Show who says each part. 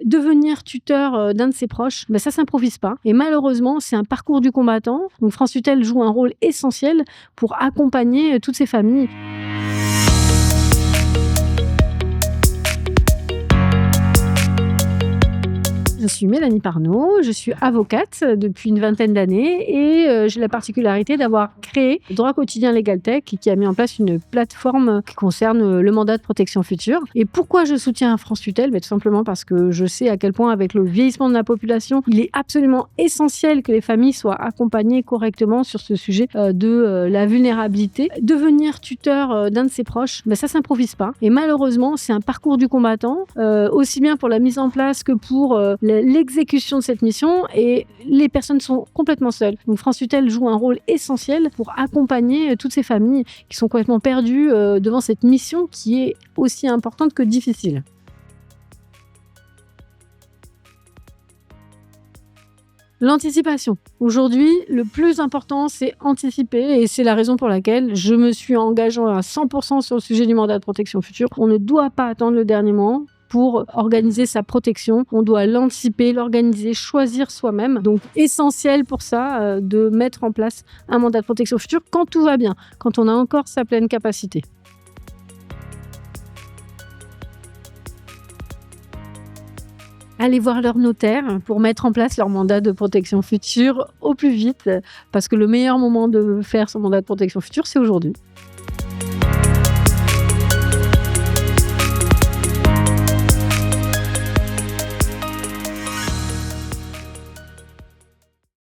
Speaker 1: devenir tuteur d'un de ses proches, ça s'improvise pas. Et malheureusement, c'est un parcours du combattant. Donc France Tutelle joue un rôle essentiel pour accompagner toutes ces familles. Je suis Mélanie Parnot, je suis avocate depuis une vingtaine d'années et j'ai la particularité d'avoir créé Droit Quotidien Legal Tech qui a mis en place une plateforme qui concerne le mandat de protection future. Et pourquoi je soutiens France Tutelle ? Tout simplement parce que je sais à quel point avec le vieillissement de la population, il est absolument essentiel que les familles soient accompagnées correctement sur ce sujet de la vulnérabilité. Devenir tuteur d'un de ses proches, ça s'improvise pas. Et malheureusement, c'est un parcours du combattant, aussi bien pour la mise en place que pour l'exécution de cette mission, et les personnes sont complètement seules. Donc France Tutelle joue un rôle essentiel pour accompagner toutes ces familles qui sont complètement perdues devant cette mission qui est aussi importante que difficile. L'anticipation. Aujourd'hui, le plus important, c'est anticiper et c'est la raison pour laquelle je me suis engagée à 100% sur le sujet du mandat de protection future. On ne doit pas attendre le dernier moment pour organiser sa protection. On doit l'anticiper, l'organiser, choisir soi-même. Donc, essentiel pour ça de mettre en place un mandat de protection future quand tout va bien, quand on a encore sa pleine capacité. Aller voir leur notaire pour mettre en place leur mandat de protection future au plus vite, parce que le meilleur moment de faire son mandat de protection future, c'est aujourd'hui.